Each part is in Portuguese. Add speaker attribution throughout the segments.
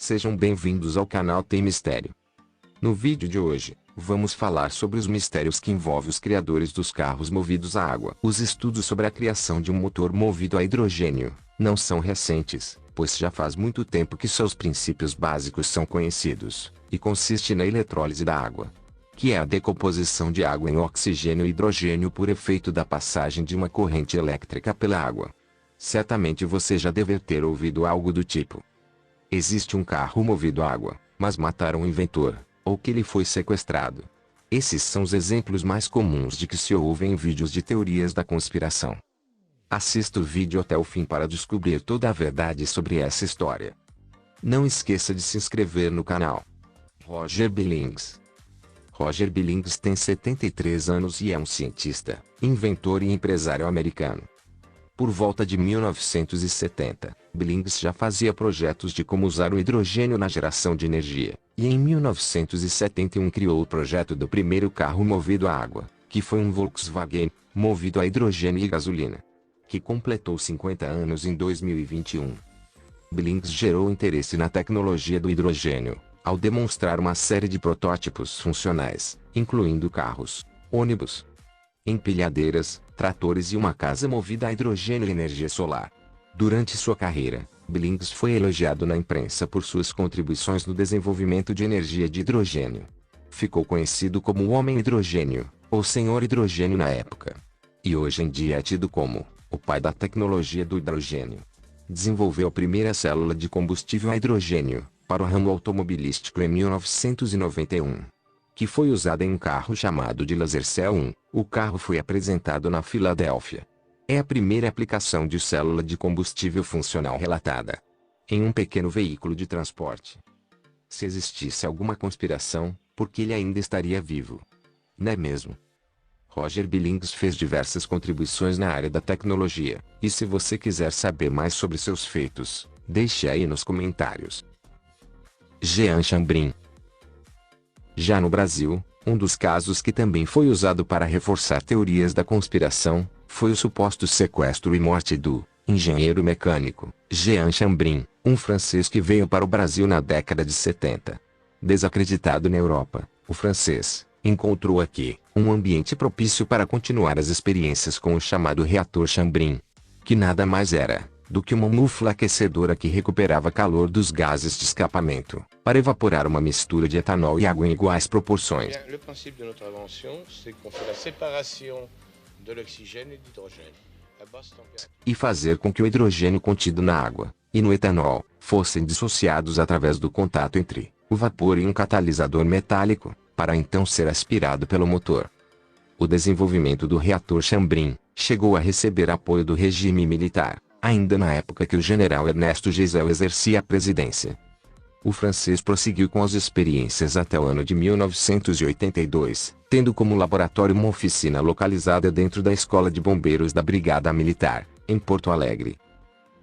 Speaker 1: Sejam bem-vindos ao canal Tem Mistério. No vídeo de hoje, vamos falar sobre os mistérios que envolvem os criadores dos carros movidos a água. Os estudos sobre a criação de um motor movido a hidrogênio não são recentes, pois já faz muito tempo que seus princípios básicos são conhecidos, e consiste na eletrólise da água, que é a decomposição de água em oxigênio e hidrogênio por efeito da passagem de uma corrente elétrica pela água. Certamente você já deve ter ouvido algo do tipo: existe um carro movido a água, mas mataram o inventor, ou que ele foi sequestrado. Esses são os exemplos mais comuns de que se ouve em vídeos de teorias da conspiração. Assista o vídeo até o fim para descobrir toda a verdade sobre essa história. Não esqueça de se inscrever no canal. Roger Billings. Roger Billings tem 73 anos e é um cientista, inventor e empresário americano. Por volta de 1970, Billings já fazia projetos de como usar o hidrogênio na geração de energia, e em 1971 criou o projeto do primeiro carro movido a água, que foi um Volkswagen, movido a hidrogênio e gasolina, que completou 50 anos em 2021. Billings gerou interesse na tecnologia do hidrogênio, ao demonstrar uma série de protótipos funcionais, incluindo carros, ônibus, empilhadeiras, tratores e uma casa movida a hidrogênio e energia solar. Durante sua carreira, Billings foi elogiado na imprensa por suas contribuições no desenvolvimento de energia de hidrogênio. Ficou conhecido como o Homem Hidrogênio, ou Senhor Hidrogênio na época. E hoje em dia é tido como o pai da tecnologia do hidrogênio. Desenvolveu a primeira célula de combustível a hidrogênio para o ramo automobilístico em 1991. Que foi usada em um carro chamado de Laser Cell 1, o carro foi apresentado na Filadélfia. É a primeira aplicação de célula de combustível funcional relatada em um pequeno veículo de transporte. Se existisse alguma conspiração, por que ele ainda estaria vivo? Não é mesmo? Roger Billings fez diversas contribuições na área da tecnologia, e se você quiser saber mais sobre seus feitos, deixe aí nos comentários. Jean Chambrin. Já no Brasil, um dos casos que também foi usado para reforçar teorias da conspiração, foi o suposto sequestro e morte do engenheiro mecânico Jean Chambrin, um francês que veio para o Brasil na década de 70. Desacreditado na Europa, o francês encontrou aqui um ambiente propício para continuar as experiências com o chamado reator Chambrin, que nada mais era do que uma mufla aquecedora que recuperava calor dos gases de escapamento, para evaporar uma mistura de etanol e água em iguais proporções.
Speaker 2: O princípio de nossa invenção é que faz a separação do oxigênio e do hidrogênio a baixa temperatura.
Speaker 1: E fazer com que o hidrogênio contido na água e no etanol fossem dissociados através do contato entre o vapor e um catalisador metálico, para então ser aspirado pelo motor. O desenvolvimento do reator Chambrin chegou a receber apoio do regime militar, ainda na época que o general Ernesto Geisel exercia a presidência. O francês prosseguiu com as experiências até o ano de 1982, tendo como laboratório uma oficina localizada dentro da Escola de Bombeiros da Brigada Militar, em Porto Alegre.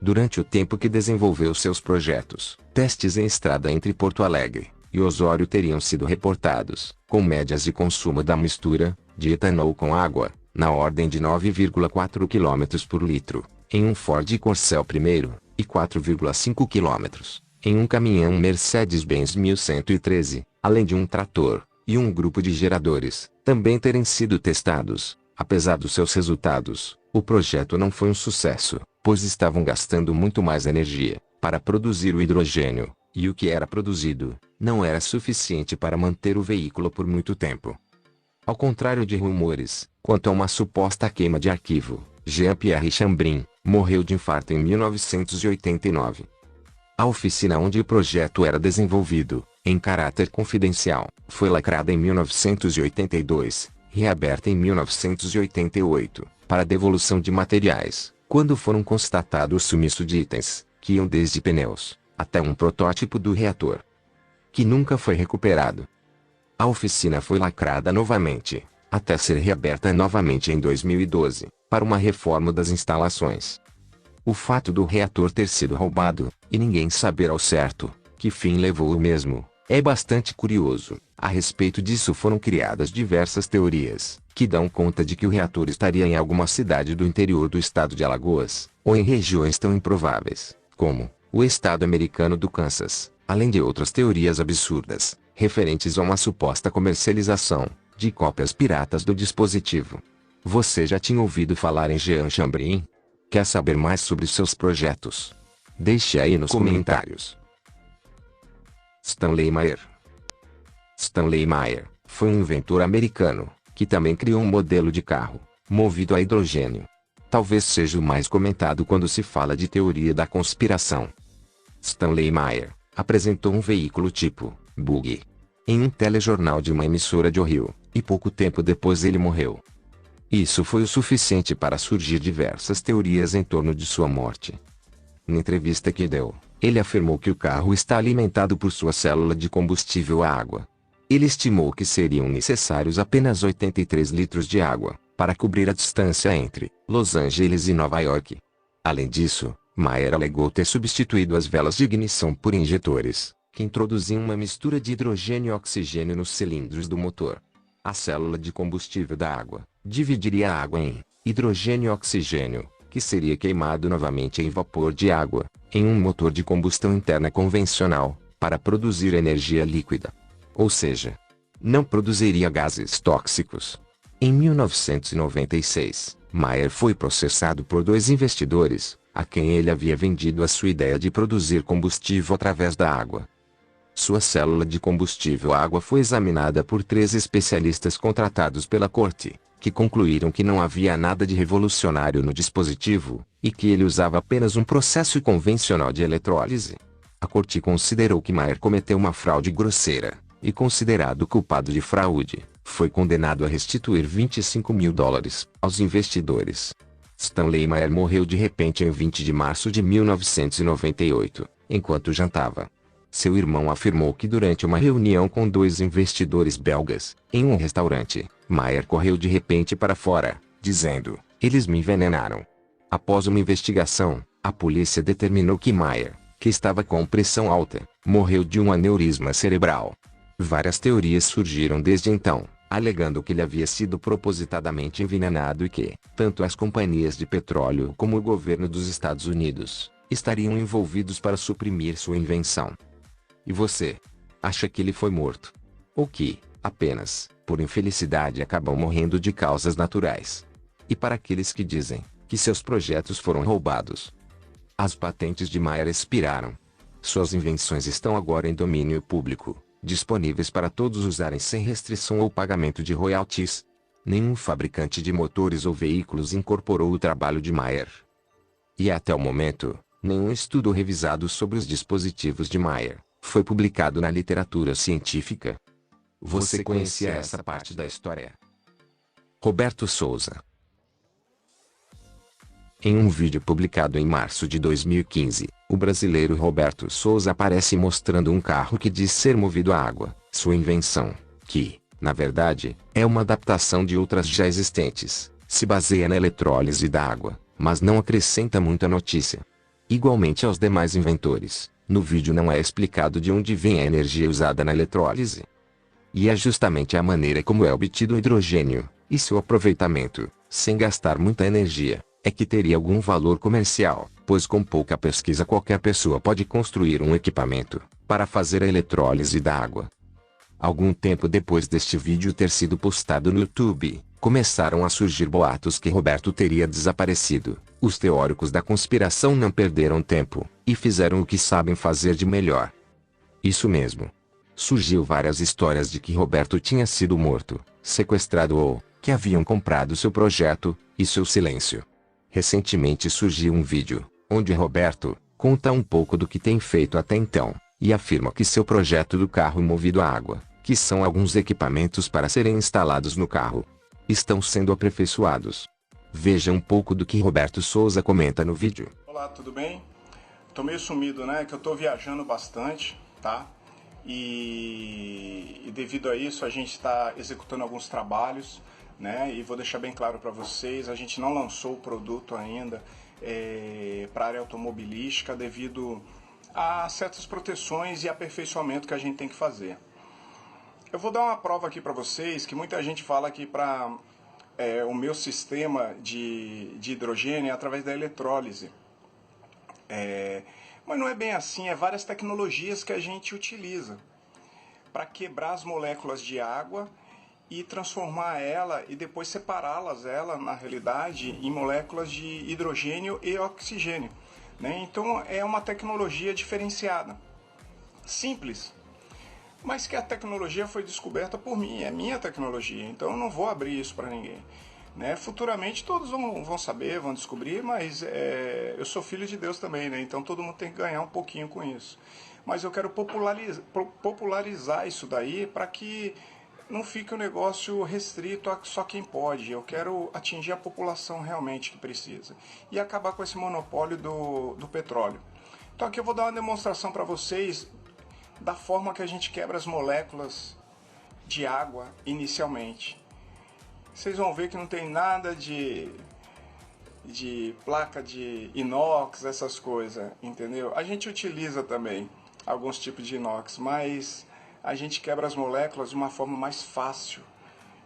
Speaker 1: Durante o tempo que desenvolveu seus projetos, testes em estrada entre Porto Alegre e Osório teriam sido reportados, com médias de consumo da mistura de etanol com água, na ordem de 9,4 km por litro, em um Ford Corcel I, e 4,5 km, em um caminhão Mercedes-Benz 1113, além de um trator e um grupo de geradores, também terem sido testados. Apesar dos seus resultados, o projeto não foi um sucesso, pois estavam gastando muito mais energia para produzir o hidrogênio, e o que era produzido não era suficiente para manter o veículo por muito tempo. Ao contrário de rumores quanto a uma suposta queima de arquivo, Jean-Pierre Chambrin morreu de infarto em 1989. A oficina onde o projeto era desenvolvido, em caráter confidencial, foi lacrada em 1982, reaberta em 1988, para devolução de materiais, quando foram constatados sumiço de itens, que iam desde pneus, até um protótipo do reator, que nunca foi recuperado. A oficina foi lacrada novamente, até ser reaberta novamente em 2012, para uma reforma das instalações. O fato do reator ter sido roubado, e ninguém saber ao certo que fim levou o mesmo, é bastante curioso. A respeito disso foram criadas diversas teorias, que dão conta de que o reator estaria em alguma cidade do interior do estado de Alagoas, ou em regiões tão improváveis, como o estado americano do Kansas, além de outras teorias absurdas, referentes a uma suposta comercialização de cópias piratas do dispositivo. Você já tinha ouvido falar em Jean Chambrin? Quer saber mais sobre seus projetos? Deixe aí nos comentários. Stanley Meyer. Stanley Meyer foi um inventor americano, que também criou um modelo de carro, movido a hidrogênio. Talvez seja o mais comentado quando se fala de teoria da conspiração. Stanley Meyer apresentou um veículo tipo buggy em um telejornal de uma emissora de Ohio, e pouco tempo depois ele morreu. Isso foi o suficiente para surgir diversas teorias em torno de sua morte. Na entrevista que deu, ele afirmou que o carro está alimentado por sua célula de combustível a água. Ele estimou que seriam necessários apenas 83 litros de água para cobrir a distância entre Los Angeles e Nova York. Além disso, Meyer alegou ter substituído as velas de ignição por injetores, que introduziam uma mistura de hidrogênio e oxigênio nos cilindros do motor. A célula de combustível da água dividiria a água em hidrogênio e oxigênio, que seria queimado novamente em vapor de água, em um motor de combustão interna convencional, para produzir energia líquida. Ou seja, não produziria gases tóxicos. Em 1996, Meyer foi processado por 2 investidores, a quem ele havia vendido a sua ideia de produzir combustível através da água. Sua célula de combustível a água foi examinada por 3 especialistas contratados pela corte, que concluíram que não havia nada de revolucionário no dispositivo, e que ele usava apenas um processo convencional de eletrólise. A corte considerou que Meyer cometeu uma fraude grosseira, e considerado culpado de fraude, foi condenado a restituir $25 mil aos investidores. Stanley Meyer morreu de repente em 20 de março de 1998, enquanto jantava. Seu irmão afirmou que durante uma reunião com 2 investidores belgas, em um restaurante, Meyer correu de repente para fora, dizendo: "Eles me envenenaram." Após uma investigação, a polícia determinou que Meyer, que estava com pressão alta, morreu de um aneurisma cerebral. Várias teorias surgiram desde então, alegando que ele havia sido propositadamente envenenado e que, tanto as companhias de petróleo como o governo dos Estados Unidos, estariam envolvidos para suprimir sua invenção. E você? Acha que ele foi morto? Ou que, apenas, por infelicidade acabam morrendo de causas naturais? E para aqueles que dizem que seus projetos foram roubados? As patentes de Meyer expiraram. Suas invenções estão agora em domínio público, disponíveis para todos usarem sem restrição ou pagamento de royalties. Nenhum fabricante de motores ou veículos incorporou o trabalho de Meyer. E até o momento, nenhum estudo revisado sobre os dispositivos de Meyer foi publicado na literatura científica. Você conhecia essa parte da história? Roberto Souza. Em um vídeo publicado em março de 2015, o brasileiro Roberto Souza aparece mostrando um carro que diz ser movido a água, sua invenção, que, na verdade, é uma adaptação de outras já existentes, se baseia na eletrólise da água, mas não acrescenta muita notícia. Igualmente aos demais inventores, no vídeo não é explicado de onde vem a energia usada na eletrólise. E é justamente a maneira como é obtido o hidrogênio, e seu aproveitamento, sem gastar muita energia, é que teria algum valor comercial, pois com pouca pesquisa qualquer pessoa pode construir um equipamento para fazer a eletrólise da água. Algum tempo depois deste vídeo ter sido postado no YouTube, começaram a surgir boatos que Roberto teria desaparecido. Os teóricos da conspiração não perderam tempo, e fizeram o que sabem fazer de melhor. Isso mesmo. Surgiu várias histórias de que Roberto tinha sido morto, sequestrado ou que haviam comprado seu projeto e seu silêncio. Recentemente surgiu um vídeo, onde Roberto conta um pouco do que tem feito até então, e afirma que seu projeto do carro movido a água, que são alguns equipamentos para serem instalados no carro, estão sendo aperfeiçoados. Veja um pouco do que Roberto Souza comenta no vídeo.
Speaker 3: Olá, tudo bem? Tô meio sumido, né? Que eu tô viajando bastante, tá? E devido a isso a gente está executando alguns trabalhos, né? E vou deixar bem claro para vocês, a gente não lançou o produto ainda para a área automobilística devido a certas proteções e aperfeiçoamento que a gente tem que fazer. Eu vou dar uma prova aqui para vocês que muita gente fala que para o meu sistema de hidrogênio é através da eletrólise. Mas não é bem assim, é várias tecnologias que a gente utiliza para quebrar as moléculas de água e transformar ela e depois separá-las, na realidade, em moléculas de hidrogênio e oxigênio. Né? Então é uma tecnologia diferenciada, simples, mas que a tecnologia foi descoberta por mim, é minha tecnologia, então eu não vou abrir isso para ninguém. Né? Futuramente todos vão saber, vão descobrir, mas eu sou filho de Deus também, né? Então todo mundo tem que ganhar um pouquinho com isso. Mas eu quero popularizar isso daí para que não fique um negócio restrito a só quem pode. Eu quero atingir a população realmente que precisa e acabar com esse monopólio do petróleo. Então aqui eu vou dar uma demonstração para vocês da forma que a gente quebra as moléculas de água inicialmente. Vocês vão ver que não tem nada de placa de inox, essas coisas, entendeu? A gente utiliza também alguns tipos de inox, mas a gente quebra as moléculas de uma forma mais fácil,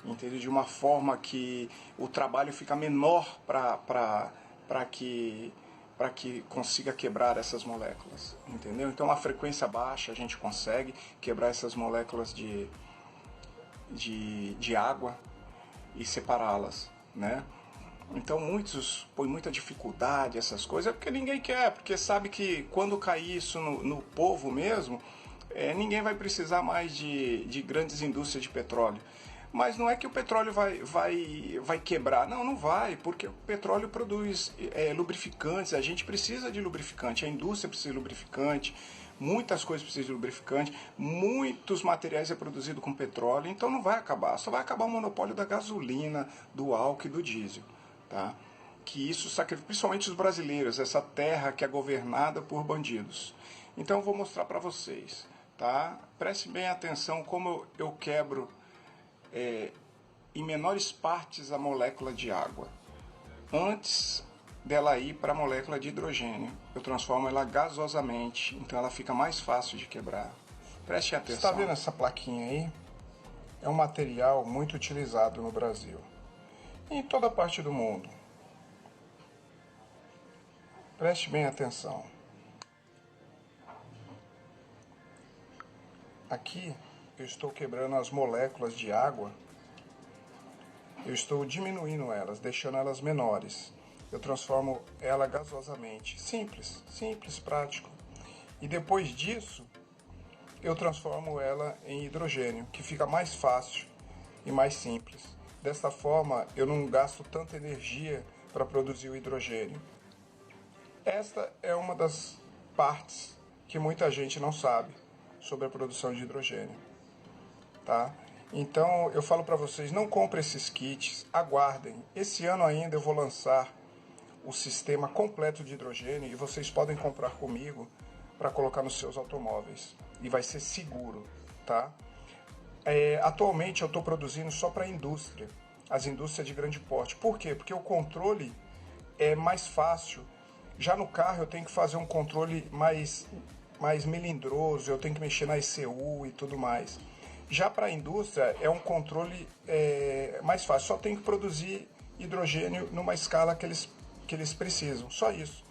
Speaker 3: entendeu? De uma forma que o trabalho fica menor para que consiga quebrar essas moléculas, entendeu? Então a frequência baixa a gente consegue quebrar essas moléculas de água e separá-las, né? Então muitos põem muita dificuldade essas coisas, porque ninguém quer, porque sabe que quando cair isso no povo mesmo, ninguém vai precisar mais de grandes indústrias de petróleo. Mas não é que o petróleo vai quebrar, não vai, porque o petróleo produz lubrificantes, a gente precisa de lubrificante, a indústria precisa de lubrificante, muitas coisas precisam de lubrificante, muitos materiais é produzido com petróleo, então não vai acabar, só vai acabar o monopólio da gasolina, do álcool e do diesel, tá? Que isso sacrifica principalmente os brasileiros, essa terra que é governada por bandidos. Então eu vou mostrar para vocês, tá? Preste bem atenção como eu quebro em menores partes a molécula de água. Antes dela ir para a molécula de hidrogênio, eu transformo ela gasosamente, então ela fica mais fácil de quebrar. Preste atenção. Você está vendo essa plaquinha aí? É um material muito utilizado no Brasil e em toda parte do mundo. Preste bem atenção. Aqui eu estou quebrando as moléculas de água, eu estou diminuindo elas, deixando elas menores. Eu transformo ela gasosamente. Simples, prático. E depois disso, eu transformo ela em hidrogênio, que fica mais fácil e mais simples. Desta forma, eu não gasto tanta energia para produzir o hidrogênio. Esta é uma das partes que muita gente não sabe sobre a produção de hidrogênio. Tá? Então eu falo para vocês, não comprem esses kits, aguardem. Esse ano ainda eu vou lançar o sistema completo de hidrogênio e vocês podem comprar comigo para colocar nos seus automóveis. E vai ser seguro, tá? Atualmente eu estou produzindo só para a indústria, as indústrias de grande porte. Por quê? Porque o controle é mais fácil. Já no carro eu tenho que fazer um controle mais melindroso, eu tenho que mexer na ECU e tudo mais. Já para a indústria é um controle mais fácil, só tem que produzir hidrogênio numa escala que eles precisam, só isso.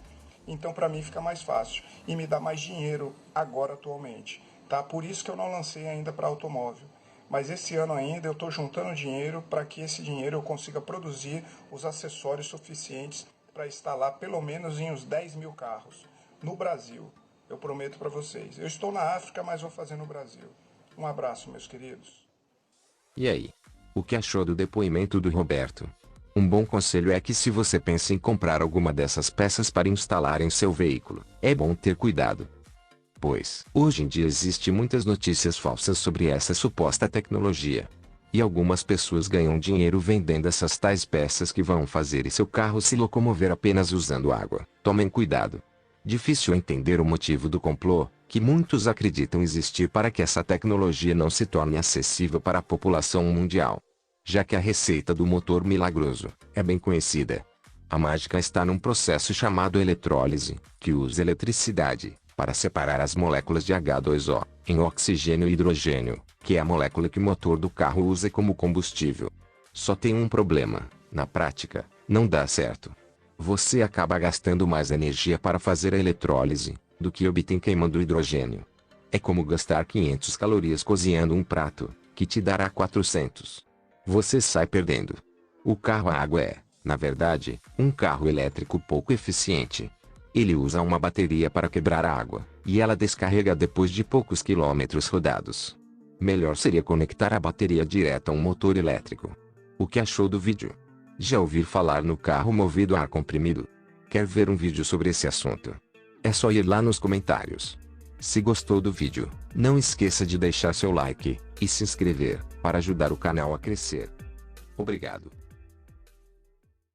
Speaker 3: Então para mim fica mais fácil e me dá mais dinheiro agora atualmente. Tá? Por isso que eu não lancei ainda para automóvel. Mas esse ano ainda eu estou juntando dinheiro para que esse dinheiro eu consiga produzir os acessórios suficientes para instalar pelo menos em uns 10 mil carros no Brasil. Eu prometo para vocês. Eu estou na África, mas vou fazer no Brasil. Um abraço, meus queridos.
Speaker 1: E aí? O que achou do depoimento do Roberto? Um bom conselho é que se você pensa em comprar alguma dessas peças para instalar em seu veículo, é bom ter cuidado. Pois, hoje em dia existem muitas notícias falsas sobre essa suposta tecnologia. E algumas pessoas ganham dinheiro vendendo essas tais peças que vão fazer seu carro se locomover apenas usando água. Tomem cuidado. Difícil entender o motivo do complô, que muitos acreditam existir para que essa tecnologia não se torne acessível para a população mundial. Já que a receita do motor milagroso é bem conhecida. A mágica está num processo chamado eletrólise, que usa eletricidade para separar as moléculas de H2O em oxigênio e hidrogênio, que é a molécula que o motor do carro usa como combustível. Só tem um problema: na prática, não dá certo. Você acaba gastando mais energia para fazer a eletrólise do que obtém queimando hidrogênio. É como gastar 500 calorias cozinhando um prato, que te dará 400. Você sai perdendo. O carro a água é, na verdade, um carro elétrico pouco eficiente. Ele usa uma bateria para quebrar a água, e ela descarrega depois de poucos quilômetros rodados. Melhor seria conectar a bateria direto a um motor elétrico. O que achou do vídeo? Já ouviu falar no carro movido a ar comprimido? Quer ver um vídeo sobre esse assunto? É só ir lá nos comentários. Se gostou do vídeo, não esqueça de deixar seu like e se inscrever para ajudar o canal a crescer. Obrigado.